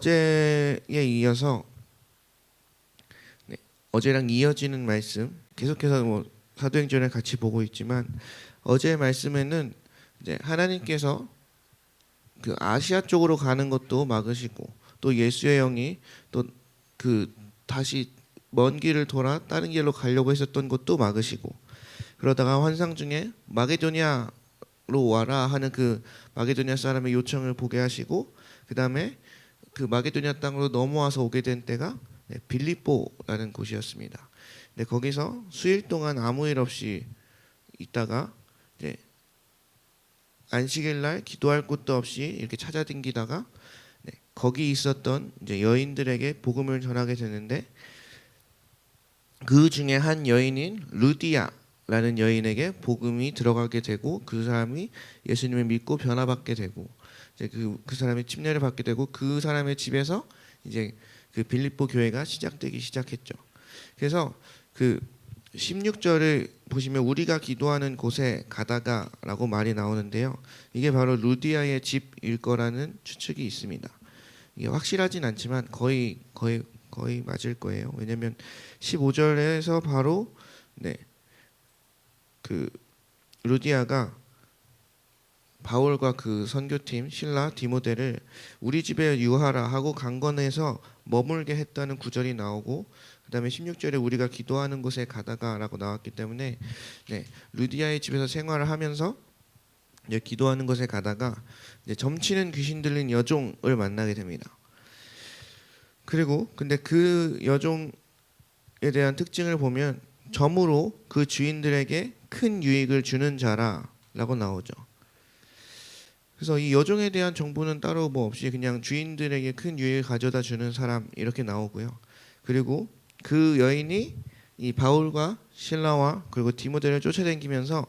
어제에 이어서 어제랑 이어지는 말씀 계속해서 사도행전을 같이 보고 있지만 어제의 말씀에는 이제 하나님께서 그 아시아 쪽으로 가는 것도 막으시고 또 예수의 영이 또 그 다시 먼 길을 돌아 다른 길로 가려고 했었던 것도 막으시고 그러다가 환상 중에 마게도냐로 와라 하는 그 마게도냐 사람의 요청을 보게 하시고 그 다음에 그 마게도냐 땅으로 넘어와서 오게 된 때가 빌립보라는 곳이었습니다. 근데 거기서 수일 동안 아무 일 없이 있다가 이제 안식일 날 기도할 곳도 없이 이렇게 찾아다니다가 거기 있었던 이제 여인들에게 복음을 전하게 되는데 그 중에 한 여인인 루디아라는 여인에게 복음이 들어가게 되고 그 사람이 예수님을 믿고 변화받게 되고 이제 그 사람이 침례를 받게 되고 그 사람의 집에서 이제 그 빌립보 교회가 시작되기 시작했죠. 그래서 그 16절을 보시면 우리가 기도하는 곳에 가다가라고 말이 나오는데요. 이게 바로 루디아의 집일 거라는 추측이 있습니다. 이게 확실하진 않지만 거의 맞을 거예요. 왜냐하면 15절에서 바로 그 루디아가 바울과 그 선교팀 실라 디모데를 우리 집에 유하라 하고 강권해서 머물게 했다는 구절이 나오고 그다음에 16절에 우리가 기도하는 곳에 가다가라고 나왔기 때문에 루디아의 집에서 생활을 하면서 이제 기도하는 곳에 가다가 이제 점치는 귀신 들린 여종을 만나게 됩니다. 그리고 근데 그 여종에 대한 특징을 보면 점으로 그 주인들에게 큰 유익을 주는 자라라고 나오죠. 그래서 이 여종에 대한 정보는 따로 없이 그냥 주인들에게 큰 유익을 가져다 주는 사람 이렇게 나오고요. 그리고 그 여인이 이 바울과 실라와 그리고 디모데를 쫓아다니면서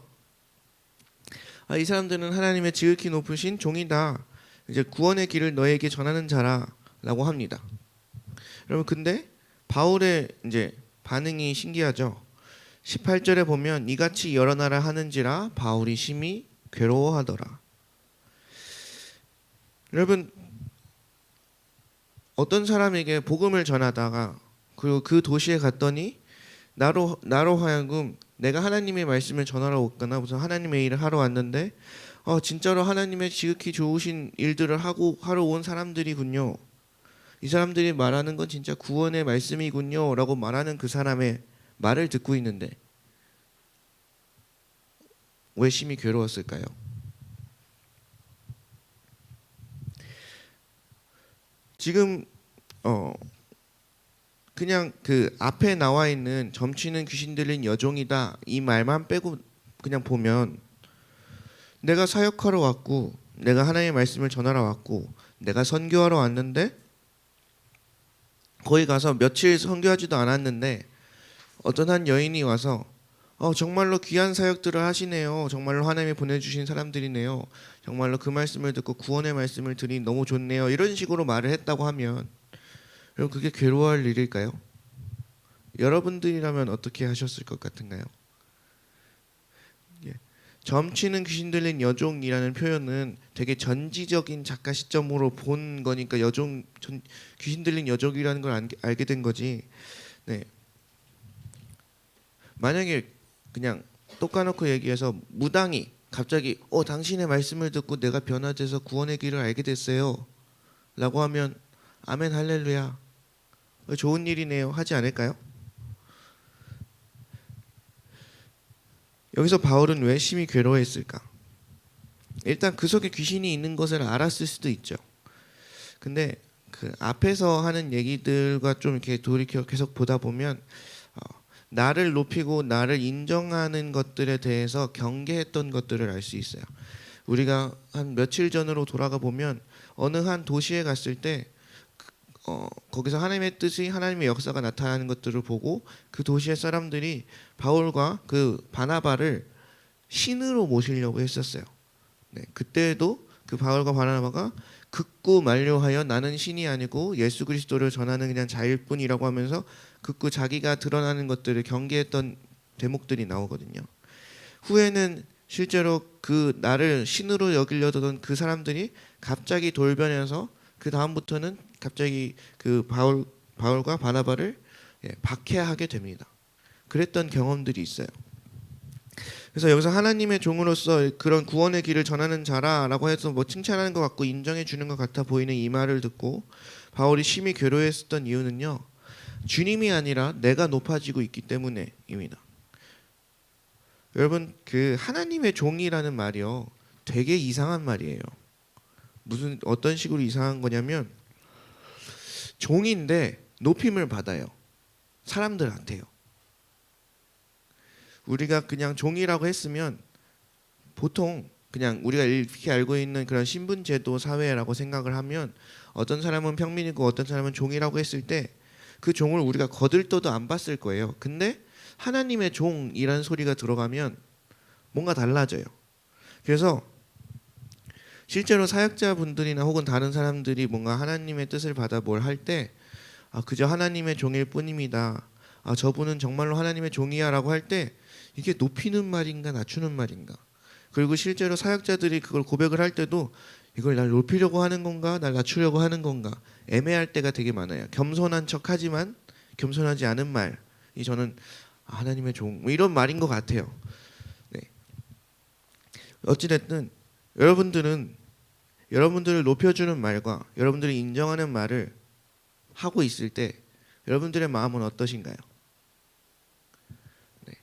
이 사람들은 하나님의 지극히 높으신 종이다. 이제 구원의 길을 너에게 전하는 자라라고 합니다. 여러분 근데 바울의 이제 반응이 신기하죠. 18절에 보면 이같이 여러 나라 하는지라 바울이 심히 괴로워하더라. 여러분 어떤 사람에게 복음을 전하다가 그리고 그 도시에 갔더니 나로 하여금 내가 하나님의 말씀을 전하러 왔거나 무슨 하나님의 일을 하러 왔는데 진짜로 하나님의 지극히 좋으신 일들을 하러 온 사람들이군요. 이 사람들이 말하는 건 진짜 구원의 말씀이군요 라고 말하는 그 사람의 말을 듣고 있는데 왜 심히 괴로웠을까요? 지금 그냥 그 앞에 나와 있는 점치는 귀신 들린 여종이다 이 말만 빼고 그냥 보면 내가 사역하러 왔고 내가 하나님의 말씀을 전하러 왔고 내가 선교하러 왔는데 거기 가서 며칠 선교하지도 않았는데 어떤 한 여인이 와서 정말로 귀한 사역들을 하시네요. 정말로 하나님이 보내주신 사람들이네요. 정말로 그 말씀을 듣고 구원의 말씀을 들으니 너무 좋네요. 이런 식으로 말을 했다고 하면 여러분 그게 괴로워할 일일까요? 여러분들이라면 어떻게 하셨을 것 같은가요? 점치는 귀신 들린 여종이라는 표현은 되게 전지적인 작가 시점으로 본 거니까 귀신 들린 여종이라는 걸 알게 된 거지. 만약에 그냥 똑 까놓고 얘기해서 무당이 갑자기 당신의 말씀을 듣고 내가 변화돼서 구원의 길을 알게 됐어요 라고 하면 아멘 할렐루야 좋은 일이네요 하지 않을까요? 여기서 바울은 왜 심히 괴로워했을까? 일단 그 속에 귀신이 있는 것을 알았을 수도 있죠. 근데 그 앞에서 하는 얘기들과 좀 이렇게 돌이켜 계속 보다 보면 나를 높이고 나를 인정하는 것들에 대해서 경계했던 것들을 알 수 있어요. 우리가 한 며칠 전으로 돌아가 보면 어느 한 도시에 갔을 때 거기서 하나님의 뜻이 하나님의 역사가 나타나는 것들을 보고 그 도시의 사람들이 바울과 그 바나바를 신으로 모시려고 했었어요. 그때도 그 바울과 바나바가 극구 만료하여 나는 신이 아니고 예수 그리스도를 전하는 그냥 자일 뿐이라고 하면서 극구 자기가 드러나는 것들을 경계했던 대목들이 나오거든요. 후에는 실제로 그 나를 신으로 여기려던 그 사람들이 갑자기 돌변해서 그 다음부터는 갑자기 그 바울과 바나바를 박해하게 됩니다. 그랬던 경험들이 있어요. 그래서 여기서 하나님의 종으로서 그런 구원의 길을 전하는 자라라고 해서 뭐 칭찬하는 것 같고 인정해 주는 것 같아 보이는 이 말을 듣고 바울이 심히 괴로워했었던 이유는요, 주님이 아니라 내가 높아지고 있기 때문에입니다. 여러분, 그 하나님의 종이라는 말이요, 되게 이상한 말이에요. 무슨 어떤 식으로 이상한 거냐면, 종인데 높임을 받아요. 사람들한테요. 우리가 그냥 종이라고 했으면 보통 그냥 우리가 이렇게 알고 있는 그런 신분제도 사회라고 생각을 하면, 어떤 사람은 평민이고 어떤 사람은 종이라고 했을 때 그 종을 우리가 거들떠도 안 봤을 거예요. 근데 하나님의 종이라는 소리가 들어가면 뭔가 달라져요. 그래서 실제로 사역자분들이나 혹은 다른 사람들이 뭔가 하나님의 뜻을 받아 뭘 할 때, 그저 하나님의 종일 뿐입니다, 저분은 정말로 하나님의 종이야라고 할 때 이게 높이는 말인가 낮추는 말인가, 그리고 실제로 사역자들이 그걸 고백을 할 때도 이걸 날 높이려고 하는 건가 날 낮추려고 하는 건가 애매할 때가 되게 많아요. 겸손한 척하지만 겸손하지 않은 말이 저는 하나님의 종 뭐 이런 말인 것 같아요. 네. 어찌됐든 여러분들을 높여주는 말과 여러분들이 인정하는 말을 하고 있을 때 여러분들의 마음은 어떠신가요? 네.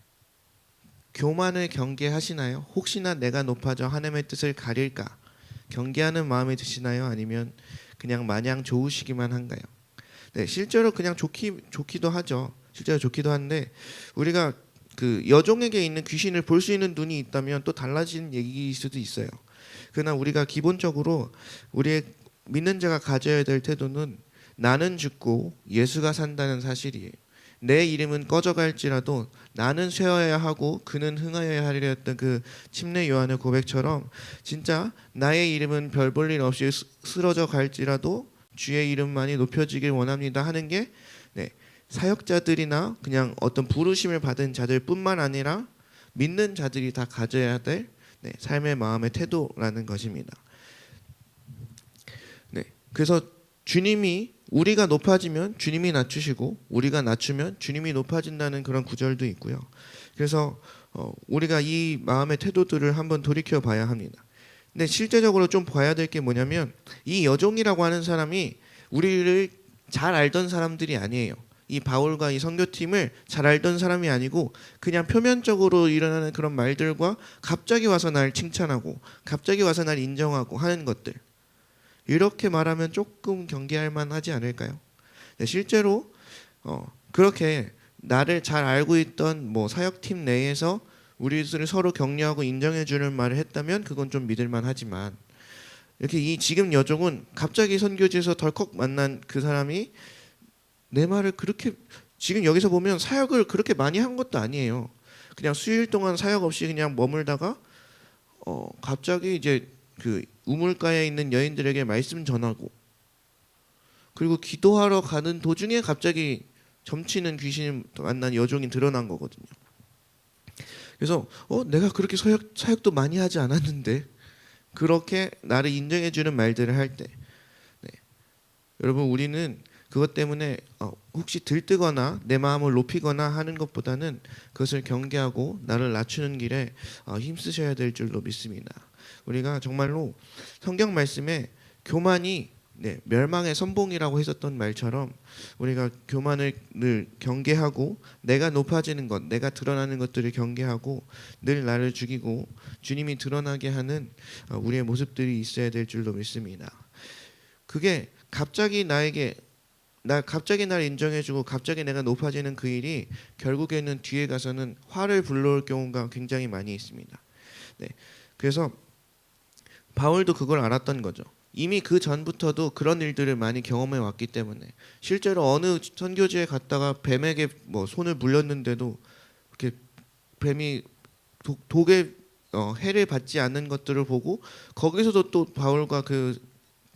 교만을 경계하시나요? 혹시나 내가 높아져 하나님의 뜻을 가릴까 경계하는 마음이 드시나요? 아니면 그냥 마냥 좋으시기만 한가요? 네, 실제로 그냥 좋기도 하죠. 실제로 좋기도 한데, 우리가 그 여종에게 있는 귀신을 볼 수 있는 눈이 있다면 또 달라진 얘기일 수도 있어요. 그러나 우리가 기본적으로 우리의 믿는 자가 가져야 될 태도는 나는 죽고 예수가 산다는 사실이에요. 내 이름은 꺼져갈지라도 나는 쇠어야 하고 그는 흥하여야 하리라 했던 그 침례 요한의 고백처럼, 진짜 나의 이름은 별 볼 일 없이 쓰러져 갈지라도 주의 이름만이 높여지길 원합니다 하는 게 사역자들이나 그냥 어떤 부르심을 받은 자들뿐만 아니라 믿는 자들이 다 가져야 될 삶의 마음의 태도라는 것입니다. 그래서 주님이 우리가 높아지면 주님이 낮추시고 우리가 낮추면 주님이 높아진다는 그런 구절도 있고요. 그래서 우리가 이 마음의 태도들을 한번 돌이켜 봐야 합니다. 근데 실제적으로 좀 봐야 될 게 뭐냐면, 이 여종이라고 하는 사람이 우리를 잘 알던 사람들이 아니에요. 이 바울과 이 선교팀을 잘 알던 사람이 아니고 그냥 표면적으로 일어나는 그런 말들과 갑자기 와서 날 칭찬하고 갑자기 와서 날 인정하고 하는 것들, 이렇게 말하면 조금 경계할 만하지 않을까요? 실제로 그렇게 나를 잘 알고 있던 뭐 사역팀 내에서 우리들을 서로 격려하고 인정해주는 말을 했다면 그건 좀 믿을만하지만, 이렇게 이 지금 여종은 갑자기 선교지에서 덜컥 만난 그 사람이 내 말을 그렇게, 지금 여기서 보면 사역을 그렇게 많이 한 것도 아니에요. 그냥 수일 동안 사역 없이 그냥 머물다가 갑자기 이제 그 우물가에 있는 여인들에게 말씀 전하고, 그리고 기도하러 가는 도중에 갑자기 점치는 귀신을 만난 여종이 드러난 거거든요. 그래서 내가 그렇게 사역도 많이 하지 않았는데, 그렇게 나를 인정해주는 말들을 할 때, 여러분, 우리는 그것 때문에 혹시 들뜨거나 내 마음을 높이거나 하는 것보다는 그것을 경계하고 나를 낮추는 길에 힘쓰셔야 될 줄로 믿습니다. 우리가 정말로 성경 말씀에 교만이 멸망의 선봉이라고 했었던 말처럼, 우리가 교만을 늘 경계하고 내가 높아지는 것, 내가 드러나는 것들을 경계하고 늘 나를 죽이고 주님이 드러나게 하는 우리의 모습들이 있어야 될 줄로 믿습니다. 그게 갑자기 갑자기 날 인정해주고 갑자기 내가 높아지는 그 일이 결국에는 뒤에 가서는 화를 불러올 경우가 굉장히 많이 있습니다. 그래서 바울도 그걸 알았던 거죠. 이미 그 전부터도 그런 일들을 많이 경험해 왔기 때문에, 실제로 어느 선교지에 갔다가 뱀에게 뭐 손을 물렸는데도 이렇게 뱀이 독에 해를 받지 않는 것들을 보고, 거기서도 또 바울과 그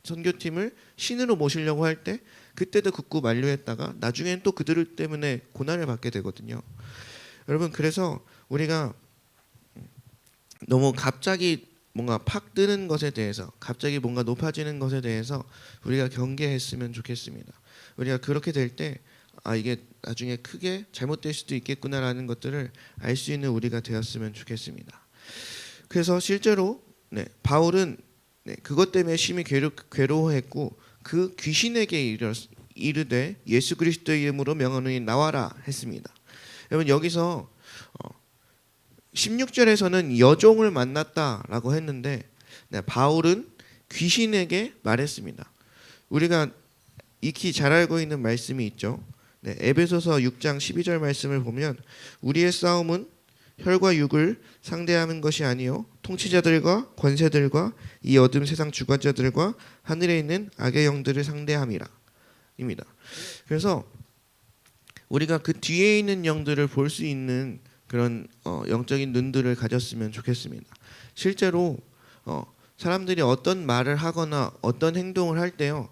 선교팀을 신으로 모시려고 할 때 그때도 굳고 만류했다가 나중에는 또 그들 때문에 고난을 받게 되거든요. 여러분, 그래서 우리가 너무 갑자기 뭔가 팍 뜨는 것에 대해서 갑자기 뭔가 높아지는 것에 대해서 우리가 경계했으면 좋겠습니다. 우리가 그렇게 될 때 이게 나중에 크게 잘못될 수도 있겠구나라는 것들을 알 수 있는 우리가 되었으면 좋겠습니다. 그래서 실제로 바울은 그것 때문에 심히 괴로워했고 그 귀신에게 이르되 예수 그리스도의 이름으로 명하노니 나와라 했습니다. 여러분 여기서 16절에서는 여종을 만났다라고 했는데 바울은 귀신에게 말했습니다. 우리가 익히 잘 알고 있는 말씀이 있죠. 에베소서 6장 12절 말씀을 보면 우리의 싸움은 혈과 육을 상대하는 것이 아니요 통치자들과 권세들과 이 어둠 세상 주관자들과 하늘에 있는 악의 영들을 상대함이라 입니다. 그래서 우리가 그 뒤에 있는 영들을 볼 수 있는 그런 영적인 눈들을 가졌으면 좋겠습니다. 실제로 사람들이 어떤 말을 하거나 어떤 행동을 할 때요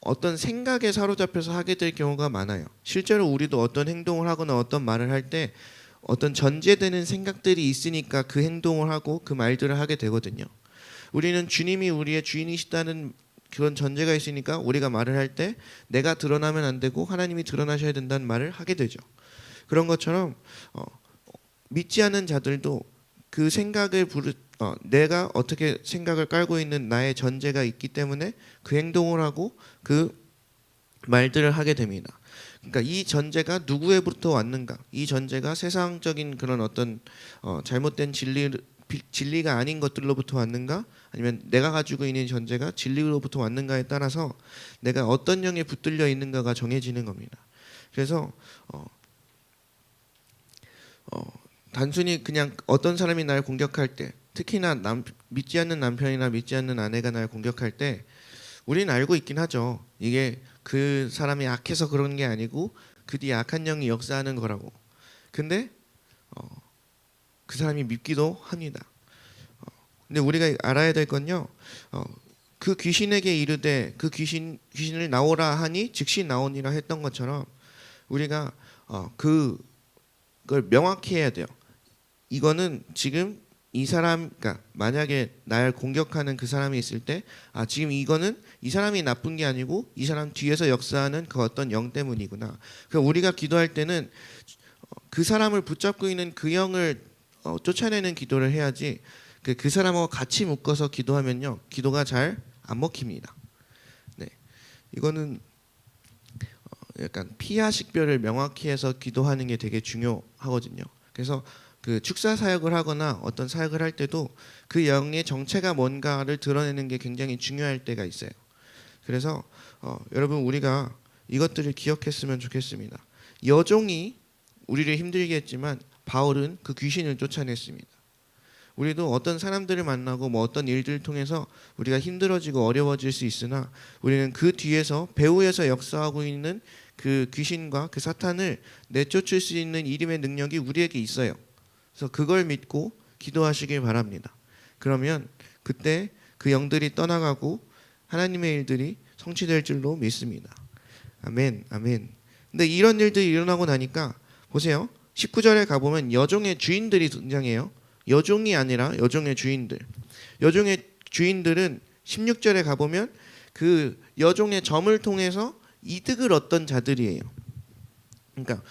어떤 생각에 사로잡혀서 하게 될 경우가 많아요. 실제로 우리도 어떤 행동을 하거나 어떤 말을 할 때 어떤 전제되는 생각들이 있으니까 그 행동을 하고 그 말들을 하게 되거든요. 우리는 주님이 우리의 주인이시다는 그런 전제가 있으니까 우리가 말을 할 때 내가 드러나면 안 되고 하나님이 드러나셔야 된다는 말을 하게 되죠. 그런 것처럼 믿지 않는 자들도 그 생각을 내가 어떻게 생각을 깔고 있는 나의 전제가 있기 때문에 그 행동을 하고 그 말들을 하게 됩니다. 그러니까 이 전제가 누구에부터 왔는가? 이 전제가 세상적인 그런 어떤 잘못된 진리가 아닌 것들로부터 왔는가? 아니면 내가 가지고 있는 전제가 진리로부터 왔는가에 따라서 내가 어떤 영에 붙들려 있는가가 정해지는 겁니다. 그래서 단순히 그냥 어떤 사람이 날 공격할 때, 특히나 믿지 않는 남편이나 믿지 않는 아내가 날 공격할 때 우리는 알고 있긴 하죠. 이게 그 사람이 악해서 그런 게 아니고 그 뒤에 악한 영이 역사하는 거라고. 근데 그 사람이 믿기도 합니다. 근데 우리가 알아야 될 건요. 그 귀신에게 이르되 그 귀신을 나오라 하니 즉시 나오니라 했던 것처럼 우리가 그걸 명확히 해야 돼요. 이거는 지금 이 사람, 그러니까 만약에 날 공격하는 그 사람이 있을 때, 지금 이거는 이 사람이 나쁜 게 아니고 이 사람 뒤에서 역사하는 그 어떤 영 때문이구나. 그러니까 우리가 기도할 때는 그 사람을 붙잡고 있는 그 영을 쫓아내는 기도를 해야지. 그 사람하고 같이 묶어서 기도하면요, 기도가 잘 안 먹힙니다. 이거는 약간 피하 식별을 명확히 해서 기도하는 게 되게 중요하거든요. 그래서 그 축사 사역을 하거나 어떤 사역을 할 때도 그 영의 정체가 뭔가를 드러내는 게 굉장히 중요할 때가 있어요. 그래서 여러분 우리가 이것들을 기억했으면 좋겠습니다. 여종이 우리를 힘들게 했지만 바울은 그 귀신을 쫓아냈습니다. 우리도 어떤 사람들을 만나고 어떤 일들을 통해서 우리가 힘들어지고 어려워질 수 있으나 우리는 그 뒤에서 배후에서 역사하고 있는 그 귀신과 그 사탄을 내쫓을 수 있는 이름의 능력이 우리에게 있어요. 그래서 그걸 믿고 기도하시길 바랍니다. 그러면 그때 그 영들이 떠나가고 하나님의 일들이 성취될 줄로 믿습니다. 아멘, 아멘. 근데 이런 일들이 일어나고 나니까 보세요. 19절에 가보면 여종의 주인들이 등장해요. 여종이 아니라 여종의 주인들. 여종의 주인들은 16절에 가보면 그 여종의 점을 통해서 이득을 얻던 자들이에요. 그러니까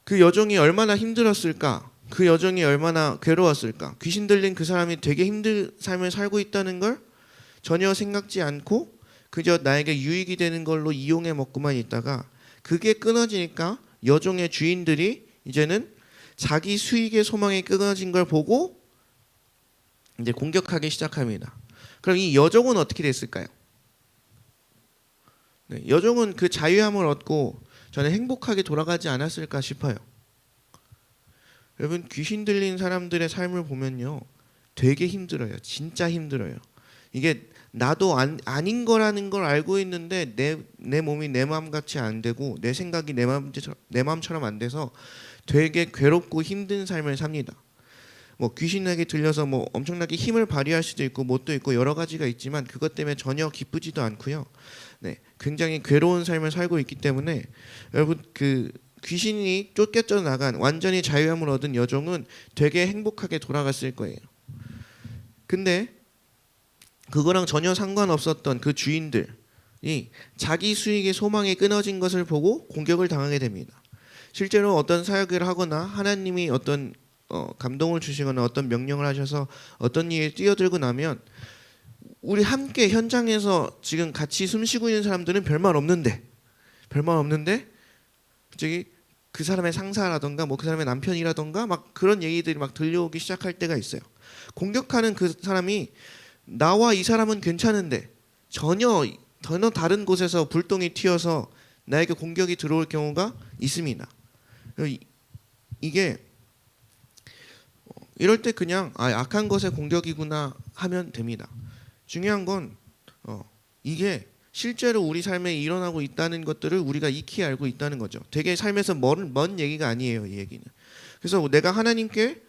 그 여종이 얼마나 힘들었을까? 그 여종이 얼마나 괴로웠을까? 귀신 들린 그 사람이 되게 힘든 삶을 살고 있다는 걸 전혀 생각지 않고 그저 나에게 유익이 되는 걸로 이용해 먹고만 있다가 그게 끊어지니까 여종의 주인들이 이제는 자기 수익의 소망이 끊어진 걸 보고 이제 공격하기 시작합니다. 그럼 이 여종은 어떻게 됐을까요? 여종은 그 자유함을 얻고 저는 행복하게 돌아가지 않았을까 싶어요. 여러분 귀신 들린 사람들의 삶을 보면요 되게 힘들어요. 진짜 힘들어요. 이게 나도 아닌 거라는 걸 알고 있는데 내 몸이 내 마음같이 안 되고 내 생각이 내 마음처럼 안 돼서 되게 괴롭고 힘든 삶을 삽니다. 귀신에게 들려서 엄청나게 힘을 발휘할 수도 있고 뭣도 있고 여러 가지가 있지만 그것 때문에 전혀 기쁘지도 않고요. 굉장히 괴로운 삶을 살고 있기 때문에 여러분 그 귀신이 쫓겨 나간 완전히 자유함을 얻은 여종은 되게 행복하게 돌아갔을 거예요. 근데 그거랑 전혀 상관없었던 그 주인들이 자기 수익의 소망이 끊어진 것을 보고 공격을 당하게 됩니다. 실제로 어떤 사역을 하거나 하나님이 어떤 감동을 주시거나 어떤 명령을 하셔서 어떤 일에 뛰어들고 나면 우리 함께 현장에서 지금 같이 숨쉬고 있는 사람들은 별말 없는데 갑자기 그 사람의 상사라던가 뭐 그 사람의 남편이라던가 막 그런 얘기들이 막 들려오기 시작할 때가 있어요. 공격하는 그 사람이 나와 이 사람은 괜찮은데 전혀 다른 곳에서 불똥이 튀어서 나에게 공격이 들어올 경우가 있습니다. 이게 이럴 때 그냥 약한 것의 공격이구나 하면 됩니다. 중요한 건 이게 실제로 우리 삶에 일어나고 있다는 것들을 우리가 익히 알고 있다는 거죠. 되게 삶에서 먼 얘기가 아니에요, 이 얘기는. 그래서 내가 하나님께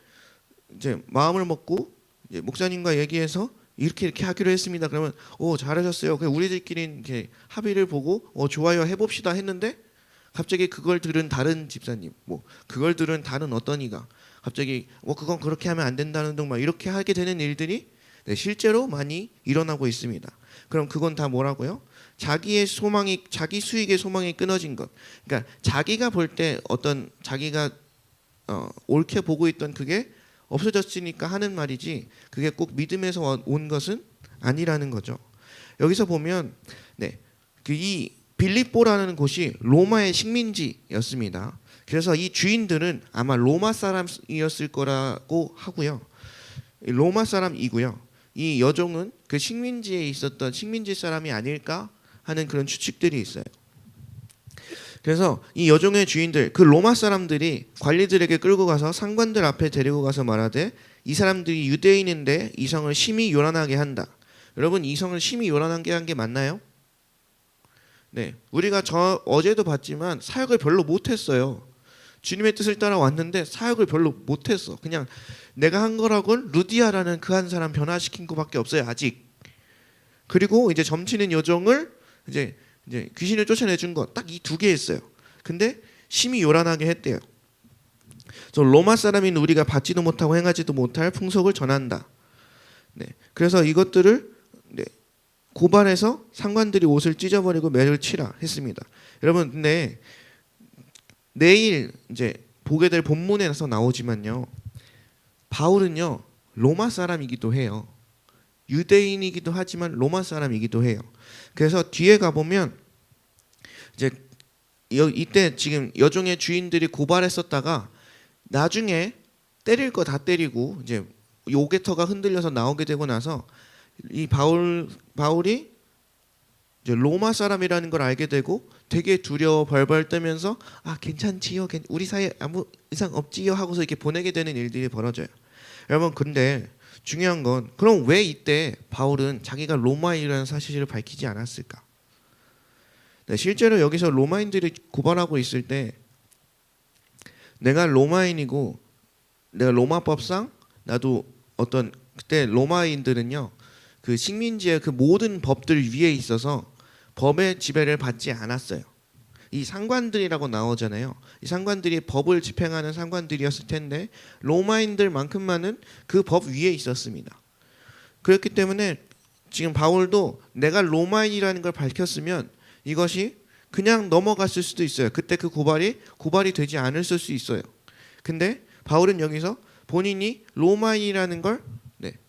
이제 마음을 먹고 이제 목사님과 얘기해서 이렇게 하기로 했습니다. 그러면 잘하셨어요. 그냥 우리들끼리 이렇게 합의를 보고 좋아요 해봅시다 했는데 갑자기 그걸 들은 다른 집사님, 뭐 그걸 들은 다른 어떤 이가 갑자기 그건 그렇게 하면 안 된다는 등 막 이렇게 하게 되는 일들이 실제로 많이 일어나고 있습니다. 그럼 그건 다 뭐라고요? 자기 수익의 소망이 끊어진 것. 그러니까 자기가 볼 때 어떤 자기가 옳게 보고 있던 그게 없어졌으니까 하는 말이지 그게 꼭 믿음에서 온 것은 아니라는 거죠. 여기서 보면 이 빌립보라는 곳이 로마의 식민지였습니다. 그래서 이 주인들은 아마 로마 사람이었을 거라고 하고요. 로마 사람이고요. 이 여종은 그 식민지에 있었던 식민지 사람이 아닐까 하는 그런 추측들이 있어요. 그래서 이 여종의 주인들, 그 로마 사람들이 관리들에게 끌고 가서 상관들 앞에 데리고 가서 말하되 이 사람들이 유대인인데 이성을 심히 요란하게 한다. 여러분, 이성을 심히 요란하게 한 게 맞나요? 네, 우리가 어제도 봤지만 사역을 별로 못했어요. 주님의 뜻을 따라 왔는데 사역을 별로 못했어. 그냥 내가 한 거라고는 루디아라는 그 한 사람 변화시킨 것밖에 없어요, 아직. 그리고 이제 점치는 여종을 이제 귀신을 쫓아내준 거 딱 이 두 개 했어요. 근데 심히 요란하게 했대요. 그래서 로마 사람인 우리가 받지도 못하고 행하지도 못할 풍속을 전한다. 그래서 이것들을 고발해서 상관들이 옷을 찢어버리고 매를 치라 했습니다. 여러분, 근데 내일 이제 보게 될 본문에서 나오지만요, 바울은요 로마 사람이기도 해요. 유대인이기도 하지만 로마 사람이기도 해요. 그래서 뒤에 가보면 이제 이때 지금 여종의 주인들이 고발했었다가 나중에 때릴 거 다 때리고 이제 요게터가 흔들려서 나오게 되고 나서 이 바울이 이제 로마 사람이라는 걸 알게 되고 되게 두려워 벌벌 떨면서 괜찮지요, 우리 사이에 아무 이상 없지요 하고서 이렇게 보내게 되는 일들이 벌어져요. 여러분, 근데 중요한 건 그럼 왜 이때 바울은 자기가 로마인이라는 사실을 밝히지 않았을까? 실제로 여기서 로마인들이 고발하고 있을 때 내가 로마인이고 내가 로마법상 나도 어떤 그때 로마인들은요 그 식민지의 그 모든 법들 위에 있어서 법의 지배를 받지 않았어요. 이 상관들이라고 나오잖아요. 이 상관들이 법을 집행하는 상관들이었을 텐데 로마인들만큼만은 그 법 위에 있었습니다. 그렇기 때문에 지금 바울도 내가 로마인이라는 걸 밝혔으면 이것이 그냥 넘어갔을 수도 있어요. 그때 그 고발이 되지 않았을 수 있어요. 근데 바울은 여기서 본인이 로마인이라는 걸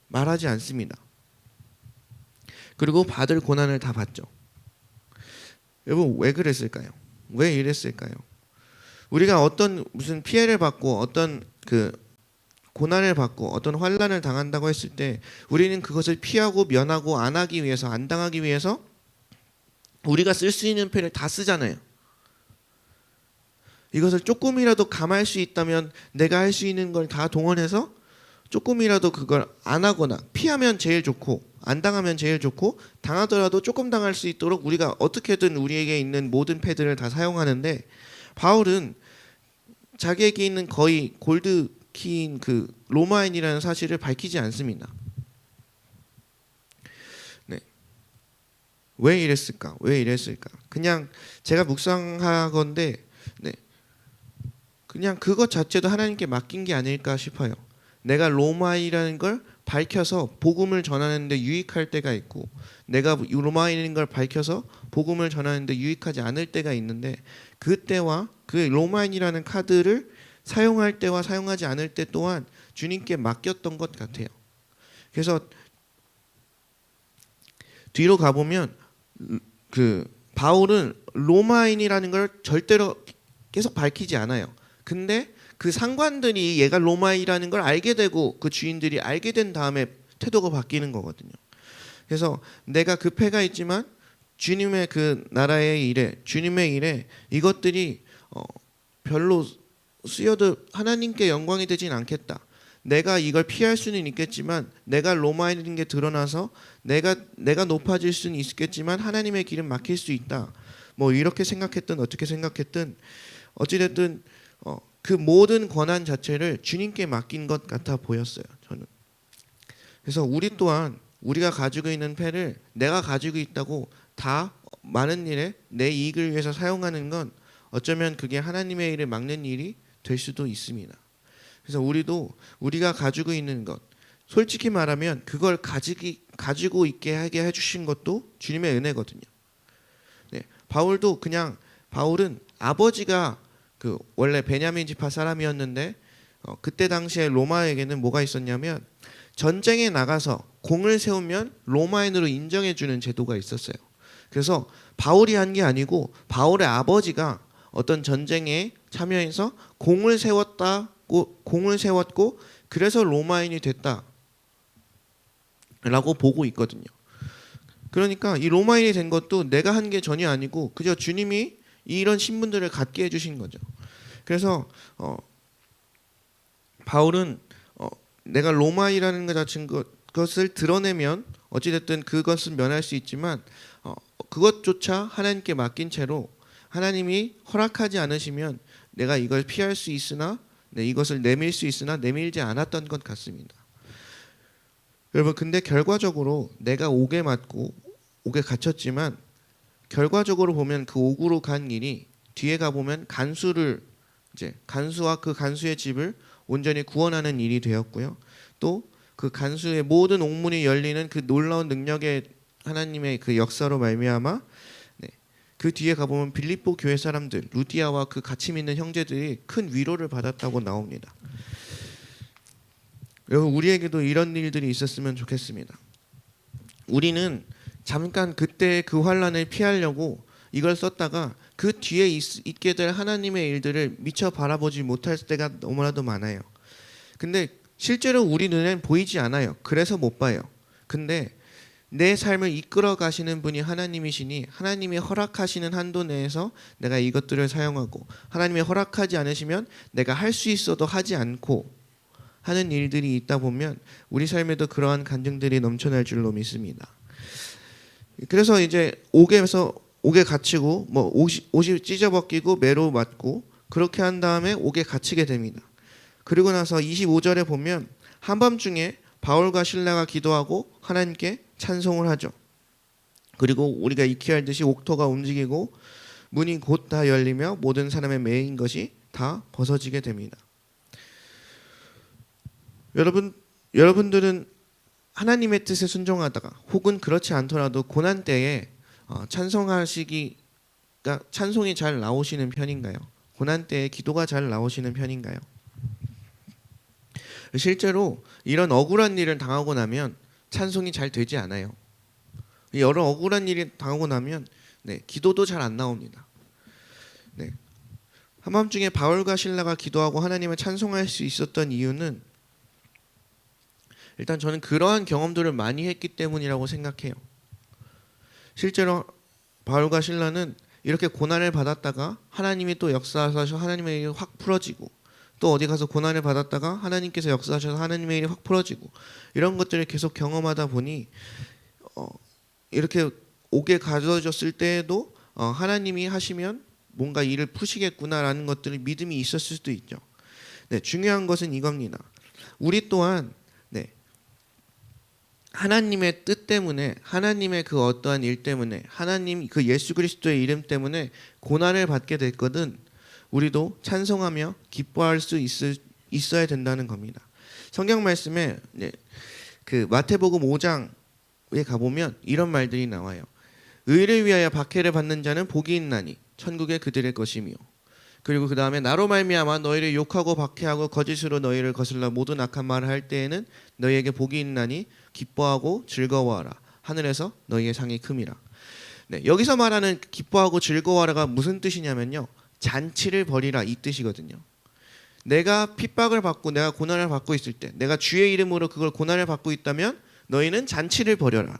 말하지 않습니다. 그리고 받을 고난을 다 받죠. 여러분, 왜 그랬을까요? 왜 이랬을까요? 우리가 어떤 무슨 피해를 받고 어떤 그 고난을 받고 어떤 환난을 당한다고 했을 때 우리는 그것을 피하고 면하고 안 하기 위해서, 안 당하기 위해서 우리가 쓸 수 있는 표현을 다 쓰잖아요. 이것을 조금이라도 감할 수 있다면 내가 할 수 있는 걸 다 동원해서 조금이라도 그걸 안 하거나 피하면 제일 좋고 안 당하면 제일 좋고 당하더라도 조금 당할 수 있도록 우리가 어떻게든 우리에게 있는 모든 패드를 다 사용하는데 바울은 자기에게 있는 거의 골드키인 그 로마인이라는 사실을 밝히지 않습니다. 왜 이랬을까? 그냥 제가 묵상하건대 그냥 그것 자체도 하나님께 맡긴 게 아닐까 싶어요. 내가 로마인이라는 걸 밝혀서 복음을 전하는데 유익할 때가 있고, 내가 로마인인 걸 밝혀서 복음을 전하는데 유익하지 않을 때가 있는데, 그때와 그 로마인이라는 카드를 사용할 때와 사용하지 않을 때 또한 주님께 맡겼던 것 같아요. 그래서 뒤로 가보면 그 바울은 로마인이라는 걸 절대로 계속 밝히지 않아요. 근데 그 상관들이 얘가 로마인이라는 걸 알게 되고 그 주인들이 알게 된 다음에 태도가 바뀌는 거거든요. 그래서 내가 그 패가 있지만 주님의 그 나라의 일에, 주님의 일에 이것들이 별로 쓰여도 하나님께 영광이 되진 않겠다. 내가 이걸 피할 수는 있겠지만 내가 로마인인 게 드러나서 내가 높아질 수는 있겠지만 하나님의 길은 막힐 수 있다. 뭐 이렇게 생각했든 어떻게 생각했든 어찌됐든 그 모든 권한 자체를 주님께 맡긴 것 같아 보였어요. 저는. 그래서 우리 또한 우리가 가지고 있는 패를 내가 가지고 있다고 다 많은 일에 내 이익을 위해서 사용하는 건 어쩌면 그게 하나님의 일을 막는 일이 될 수도 있습니다. 그래서 우리도 우리가 가지고 있는 것, 솔직히 말하면 그걸 가지고 있게 하게 해주신 것도 주님의 은혜거든요. 네, 바울은 아버지가 그 원래 베냐민 지파 사람이었는데 그때 당시에 로마에게는 뭐가 있었냐면 전쟁에 나가서 공을 세우면 로마인으로 인정해주는 제도가 있었어요. 그래서 바울이 한 게 아니고 바울의 아버지가 어떤 전쟁에 참여해서 공을 세웠고 그래서 로마인이 됐다라고 보고 있거든요. 그러니까 이 로마인이 된 것도 내가 한 게 전혀 아니고 그저 주님이 이런 신분들을 갖게 해주신 거죠. 그래서 바울은 내가 로마인이라는 것을 드러내면 어찌됐든 그것은 면할 수 있지만 그것조차 하나님께 맡긴 채로 하나님이 허락하지 않으시면 내가 이걸 피할 수 있으나 이것을 내밀 수 있으나 내밀지 않았던 것 같습니다. 여러분, 근데 결과적으로 내가 옥에 맞고 옥에 갇혔지만 결과적으로 보면 그 옥으로 간 일이 뒤에 가 보면 간수와 그 간수의 집을 온전히 구원하는 일이 되었고요. 또 그 간수의 모든 옥문이 열리는 그 놀라운 능력의 하나님의 그 역사로 말미암아 그 뒤에 가보면 빌립보 교회 사람들, 루디아와 그 같이 믿는 형제들이 큰 위로를 받았다고 나옵니다. 여러분, 우리에게도 이런 일들이 있었으면 좋겠습니다. 우리는 잠깐 그때 그 환난을 피하려고 이걸 썼다가 그 뒤에 있게 될 하나님의 일들을 미처 바라보지 못할 때가 너무나도 많아요. 근데 실제로 우리 눈엔 보이지 않아요. 그래서 못 봐요. 근데 내 삶을 이끌어 가시는 분이 하나님이시니 하나님이 허락하시는 한도 내에서 내가 이것들을 사용하고 하나님이 허락하지 않으시면 내가 할 수 있어도 하지 않고 하는 일들이 있다 보면 우리 삶에도 그러한 간증들이 넘쳐날 줄로 믿습니다. 그래서 이제 옥에 갇히고 뭐 옷이 찢어벗기고 매로 맞고 그렇게 한 다음에 옥에 갇히게 됩니다. 그리고 나서 25절에 보면 한밤중에 바울과 실라가 기도하고 하나님께 찬송을 하죠. 그리고 우리가 익히 알듯이 옥토가 움직이고 문이 곧 다 열리며 모든 사람의 매인 것이 다 벗어지게 됩니다. 여러분들은 하나님의 뜻에 순종하다가 혹은 그렇지 않더라도 고난 때에 찬송이 잘 나오시는 편인가요? 고난 때에 기도가 잘 나오시는 편인가요? 실제로 이런 억울한 일을 당하고 나면 찬송이 잘 되지 않아요. 여러 억울한 일이 당하고 나면 기도도 잘 안 나옵니다. 한밤중에 바울과 실라가 기도하고 하나님을 찬송할 수 있었던 이유는 일단 저는 그러한 경험들을 많이 했기 때문이라고 생각해요. 실제로 바울과 실라는 이렇게 고난을 받았다가 하나님이 또 역사하셔서 하나님의 일이 확 풀어지고 또 어디 가서 고난을 받았다가 하나님께서 역사하셔서 하나님의 일이 확 풀어지고 이런 것들을 계속 경험하다 보니 이렇게 옥에 가져졌을 때에도 하나님이 하시면 뭔가 일을 푸시겠구나라는 것들을 믿음이 있었을 수도 있죠. 중요한 것은 이겁니다. 우리 또한 하나님의 뜻 때문에 하나님의 그 어떠한 일 때문에 하나님 그 예수 그리스도의 이름 때문에 고난을 받게 됐거든 우리도 찬송하며 기뻐할 수 있어야 된다는 겁니다. 성경 말씀에 그 마태복음 5장에 가보면 이런 말들이 나와요. 의를 위하여 박해를 받는 자는 복이 있나니 천국에 그들의 것이며, 그리고 그 다음에 나로 말미암아 너희를 욕하고 박해하고 거짓으로 너희를 거슬러 모든 악한 말을 할 때에는 너희에게 복이 있나니 기뻐하고 즐거워하라. 하늘에서 너희의 상이 큼이라. 네, 여기서 말하는 기뻐하고 즐거워하라가 무슨 뜻이냐면요, 잔치를 벌이라 이 뜻이거든요. 내가 핍박을 받고 내가 고난을 받고 있을 때, 내가 주의 이름으로 그걸 고난을 받고 있다면 너희는 잔치를 벌여라.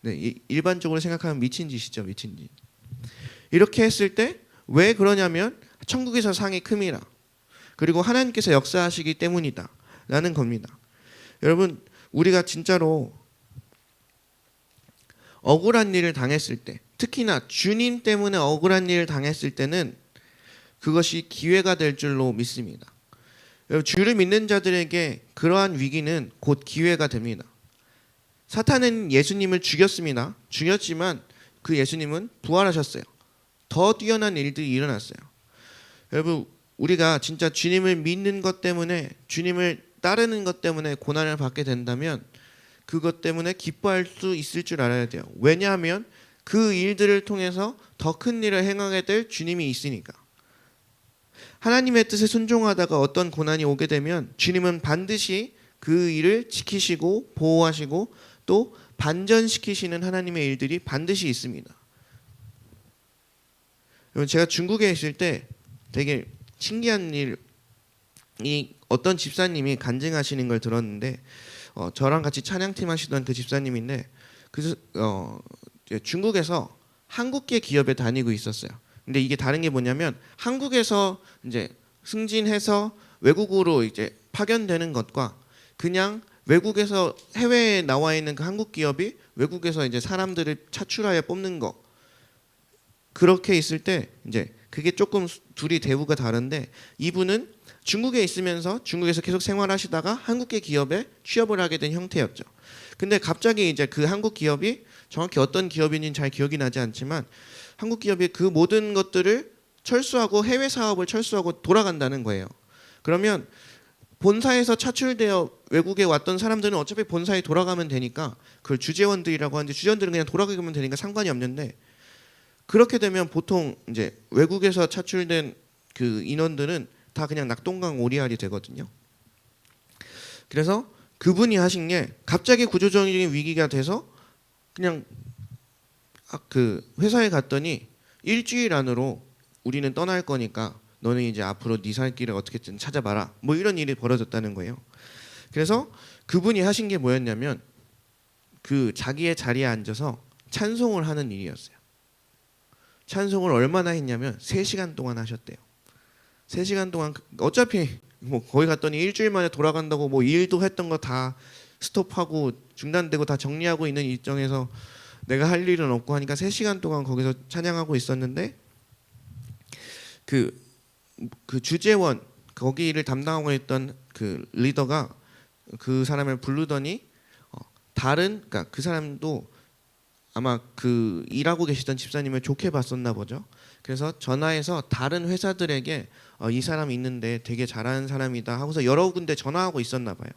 네, 일반적으로 생각하면 미친 짓이죠, 미친 짓. 이렇게 했을 때 왜 그러냐면 천국에서 상이 큼이라. 그리고 하나님께서 역사하시기 때문이다 라는 겁니다. 여러분, 우리가 진짜로 억울한 일을 당했을 때, 특히나 주님 때문에 억울한 일을 당했을 때는 그것이 기회가 될 줄로 믿습니다. 여러분, 주를 믿는 자들에게 그러한 위기는 곧 기회가 됩니다. 사탄은 예수님을 죽였습니다. 죽였지만 그 예수님은 부활하셨어요. 더 뛰어난 일들이 일어났어요. 여러분, 우리가 진짜 주님을 믿는 것 때문에, 주님을 따르는 것 때문에 고난을 받게 된다면 그것 때문에 기뻐할 수 있을 줄 알아야 돼요. 왜냐하면 그 일들을 통해서 더 큰 일을 행하게 될 주님이 있으니까. 하나님의 뜻에 순종하다가 어떤 고난이 오게 되면 주님은 반드시 그 일을 지키시고 보호하시고 또 반전시키시는 하나님의 일들이 반드시 있습니다. 제가 중국에 있을 때 되게 신기한 일이, 어떤 집사님이 간증하시는 걸 들었는데, 저랑 같이 찬양팀 하시던 그 집사님인데, 중국에서 한국계 기업에 다니고 있었어요. 근데 이게 다른 게 뭐냐면, 한국에서 이제 승진해서 외국으로 이제 파견되는 것과 그냥 외국에서 해외에 나와 있는 그 한국 기업이 외국에서 이제 사람들을 차출하여 뽑는 거, 그렇게 있을 때 이제 그게 조금 둘이 대우가 다른데, 이분은 중국에 있으면서 중국에서 계속 생활하시다가 한국계 기업에 취업을 하게 된 형태였죠. 근데 갑자기 이제 그 한국 기업이, 정확히 어떤 기업인지는 잘 기억이 나지 않지만, 한국 기업이 그 모든 것들을 철수하고 해외 사업을 철수하고 돌아간다는 거예요. 그러면 본사에서 차출되어 외국에 왔던 사람들은 어차피 본사에 돌아가면 되니까, 그걸 주재원들이라고 하는데, 주재원들은 그냥 돌아가면 되니까 상관이 없는데, 그렇게 되면 보통 이제 외국에서 차출된 그 인원들은 다 그냥 낙동강 오리알이 되거든요. 그래서 그분이 하신 게, 갑자기 구조적인 위기가 돼서 그냥 그 회사에 갔더니 일주일 안으로 우리는 떠날 거니까 너는 이제 앞으로 네 살 길을 어떻게든 찾아봐라, 뭐 이런 일이 벌어졌다는 거예요. 그래서 그분이 하신 게 뭐였냐면, 그 자기의 자리에 앉아서 찬송을 하는 일이었어요. 찬송을 얼마나 했냐면 3시간 동안 하셨대요. 3시간 동안, 어차피 뭐 거기 갔더니 일주일 만에 돌아간다고 뭐 일도 했던 거 다 스톱하고 중단되고 다 정리하고 있는 일정에서 내가 할 일은 없고 하니까 3시간 동안 거기서 찬양하고 있었는데, 그 주재원, 거기를 담당하고 있던 그 리더가 그 사람을 부르더니, 그러니까 그 사람도 아마 그 일하고 계시던 집사님을 좋게 봤었나 보죠. 그래서 전화해서 다른 회사들에게 이 사람이 있는데 되게 잘하는 사람이다 하고서 여러 군데 전화하고 있었나 봐요.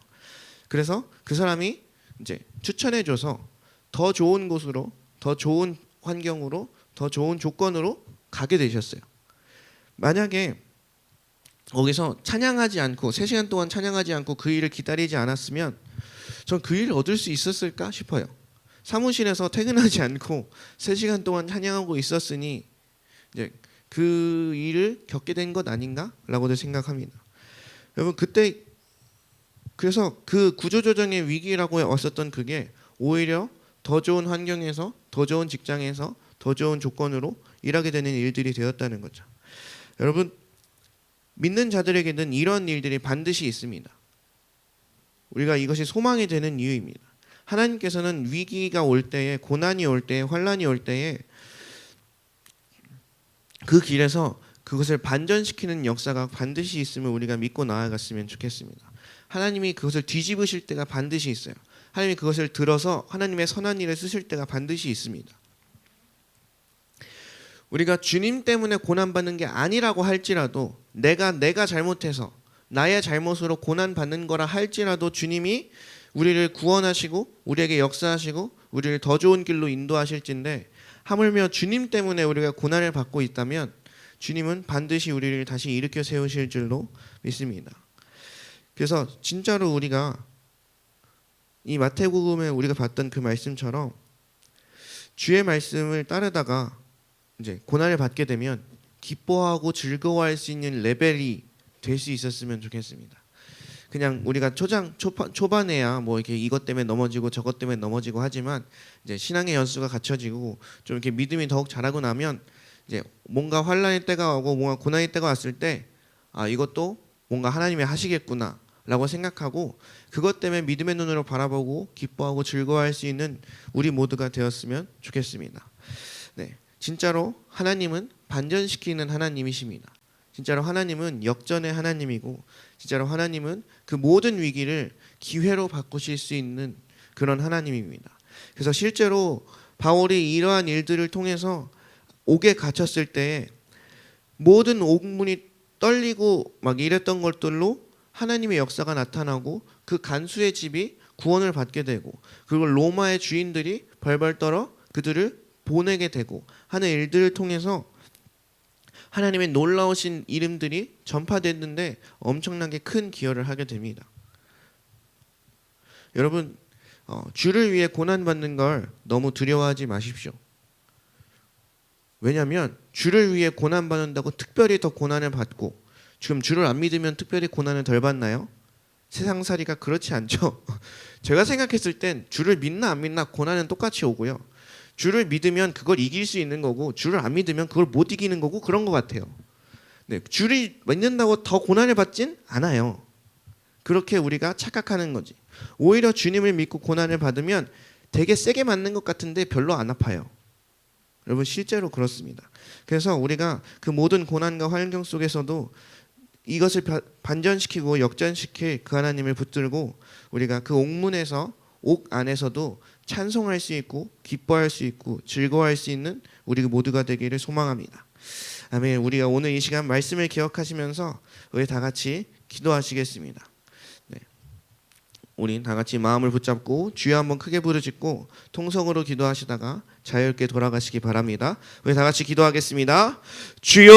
그래서 그 사람이 이제 추천해줘서 더 좋은 곳으로, 더 좋은 환경으로, 더 좋은 조건으로 가게 되셨어요. 만약에 거기서 찬양하지 않고 3시간 동안 찬양하지 않고 그 일을 기다리지 않았으면 전 그 일을 얻을 수 있었을까 싶어요. 사무실에서 퇴근하지 않고 3시간 동안 찬양하고 있었으니 이제 그 일을 겪게 된 것 아닌가라고도 생각합니다. 여러분, 그때 그래서 그 구조조정의 위기라고 왔었던 그게 오히려 더 좋은 환경에서, 더 좋은 직장에서, 더 좋은 조건으로 일하게 되는 일들이 되었다는 거죠. 여러분, 믿는 자들에게는 이런 일들이 반드시 있습니다. 우리가 이것이 소망이 되는 이유입니다. 하나님께서는 위기가 올 때에, 고난이 올 때에, 환난이 올 때에 그 길에서 그것을 반전시키는 역사가 반드시 있음을 우리가 믿고 나아갔으면 좋겠습니다. 하나님이 그것을 뒤집으실 때가 반드시 있어요. 하나님이 그것을 들어서 하나님의 선한 일을 쓰실 때가 반드시 있습니다. 우리가 주님 때문에 고난받는 게 아니라고 할지라도 내가 잘못해서, 나의 잘못으로 고난 받는 거라 할지라도 주님이 우리를 구원하시고 우리에게 역사하시고 우리를 더 좋은 길로 인도하실진데, 하물며 주님 때문에 우리가 고난을 받고 있다면 주님은 반드시 우리를 다시 일으켜 세우실 줄로 믿습니다. 그래서 진짜로 우리가 이 마태복음에 우리가 봤던 그 말씀처럼 주의 말씀을 따르다가 이제 고난을 받게 되면 기뻐하고 즐거워할 수 있는 레벨이 될 수 있었으면 좋겠습니다. 그냥 우리가 초반에야 뭐 이렇게 이것 때문에 넘어지고 저것 때문에 넘어지고 하지만 이제 신앙의 연수가 갖춰지고 좀 이렇게 믿음이 더욱 자라고 나면 이제 뭔가 환란의 때가 오고 뭔가 고난의 때가 왔을 때 이것도 뭔가 하나님이 하시겠구나라고 생각하고 그것 때문에 믿음의 눈으로 바라보고 기뻐하고 즐거워할 수 있는 우리 모두가 되었으면 좋겠습니다. 네, 진짜로 하나님은 반전시키는 하나님이십니다. 진짜로 하나님은 역전의 하나님이고, 진짜로 하나님은 그 모든 위기를 기회로 바꾸실 수 있는 그런 하나님입니다. 그래서 실제로 바울이 이러한 일들을 통해서 옥에 갇혔을 때 모든 옥문이 떨리고 막 이랬던 것들로 하나님의 역사가 나타나고 그 간수의 집이 구원을 받게 되고, 그리고 로마의 주인들이 벌벌 떨어 그들을 보내게 되고 하는 일들을 통해서 하나님의 놀라우신 이름들이 전파됐는데 엄청나게 큰 기여를 하게 됩니다. 여러분, 주를 위해 고난받는 걸 너무 두려워하지 마십시오. 왜냐하면 주를 위해 고난받는다고 특별히 더 고난을 받고, 지금 주를 안 믿으면 특별히 고난을 덜 받나요? 세상살이가 그렇지 않죠. 제가 생각했을 땐 주를 믿나 안 믿나 고난은 똑같이 오고요. 주를 믿으면 그걸 이길 수 있는 거고, 주를 안 믿으면 그걸 못 이기는 거고, 그런 것 같아요. 네, 주를 믿는다고 더 고난을 받진 않아요. 그렇게 우리가 착각하는 거지. 오히려 주님을 믿고 고난을 받으면 되게 세게 맞는 것 같은데 별로 안 아파요. 여러분, 실제로 그렇습니다. 그래서 우리가 그 모든 고난과 환경 속에서도 이것을 반전시키고 역전시킬 그 하나님을 붙들고 우리가 그 옥문에서, 옥 안에서도 찬송할 수 있고 기뻐할 수 있고 즐거워할 수 있는 우리 모두가 되기를 소망합니다. 아멘. 우리가 오늘 이 시간 말씀을 기억하시면서 우리 다 같이 기도하시겠습니다. 네. 우리 다 같이 마음을 붙잡고 주여 한번 크게 부르짖고 통성으로 기도하시다가 자유롭게 돌아가시기 바랍니다. 우리 다 같이 기도하겠습니다. 주여